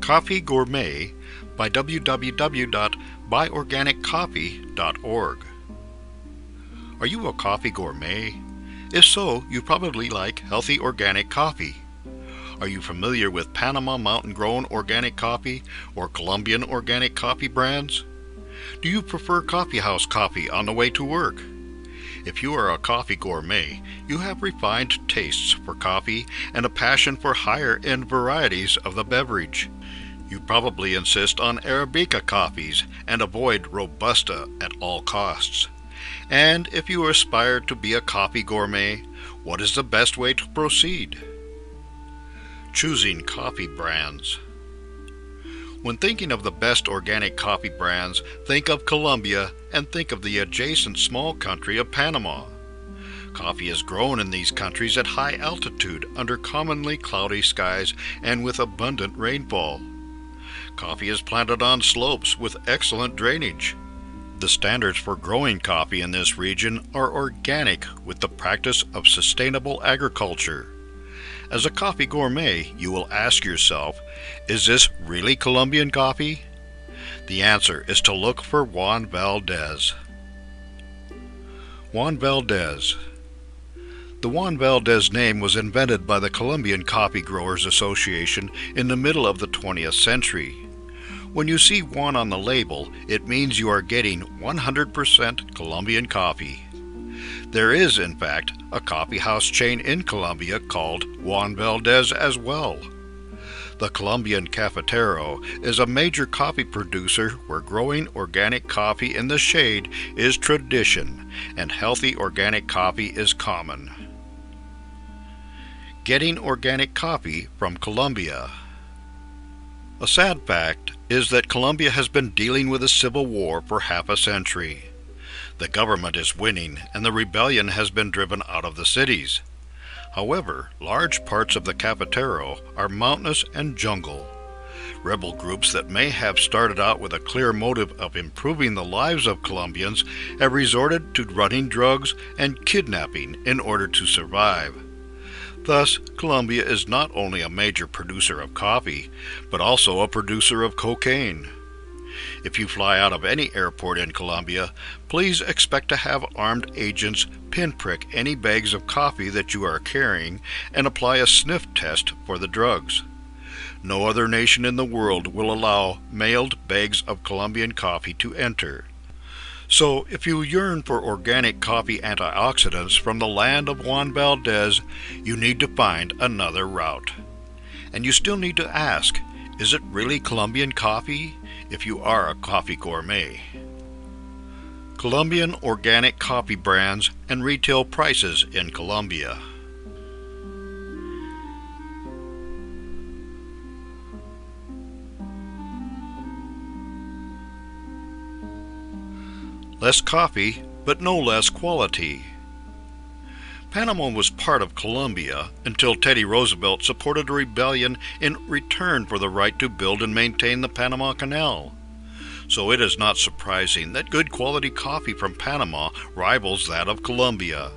Coffee Gourmet by www.buyorganiccoffee.org. Are you a coffee gourmet? If so, you probably like healthy organic coffee. Are you familiar with Panama mountain-grown organic coffee or Colombian organic coffee brands? Do you prefer coffeehouse coffee on the way to work? If you are a coffee gourmet, you have refined tastes for coffee and a passion for higher-end varieties of the beverage. You probably insist on Arabica coffees and avoid Robusta at all costs. And if you aspire to be a coffee gourmet, what is the best way to proceed? Choosing coffee brands. When thinking of the best organic coffee brands, think of Colombia and think of the adjacent small country of Panama. Coffee is grown in these countries at high altitude under commonly cloudy skies and with abundant rainfall. Coffee is planted on slopes with excellent drainage. The standards for growing coffee in this region are organic with the practice of sustainable agriculture. As a coffee gourmet, you will ask yourself, is this really Colombian coffee? The answer is to look for Juan Valdez. Juan Valdez. The Juan Valdez name was invented by the Colombian Coffee Growers Association in the middle of the 20th century. When you see Juan on the label, it means you are getting 100% Colombian coffee. There is, in fact, a coffee house chain in Colombia called Juan Valdez as well. The Colombian Cafetero is a major coffee producer where growing organic coffee in the shade is tradition and healthy organic coffee is common. Getting organic coffee from Colombia. A sad fact is that Colombia has been dealing with a civil war for half a century. The government is winning and the rebellion has been driven out of the cities. However, large parts of the Cafetero are mountainous and jungle. Rebel groups that may have started out with a clear motive of improving the lives of Colombians have resorted to running drugs and kidnapping in order to survive. Thus, Colombia is not only a major producer of coffee, but also a producer of cocaine. If you fly out of any airport in Colombia, please expect to have armed agents pinprick any bags of coffee that you are carrying and apply a sniff test for the drugs. No other nation in the world will allow mailed bags of Colombian coffee to enter. So, if you yearn for organic coffee antioxidants from the land of Juan Valdez, you need to find another route. And you still need to ask, is it really Colombian coffee if you are a coffee gourmet? Colombian organic coffee brands and retail prices in Colombia. Less coffee, but no less quality. Panama was part of Colombia until Teddy Roosevelt supported a rebellion in return for the right to build and maintain the Panama Canal. So it is not surprising that good quality coffee from Panama rivals that of Colombia.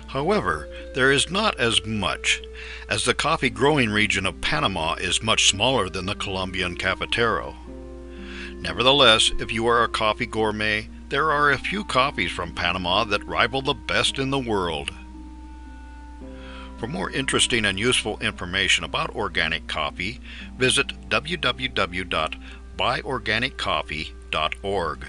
However, there is not as much, as the coffee growing region of Panama is much smaller than the Colombian Cafetero. Nevertheless, if you are a coffee gourmet, there are a few coffees from Panama that rival the best in the world. For more interesting and useful information about organic coffee, visit www.buyorganiccoffee.org.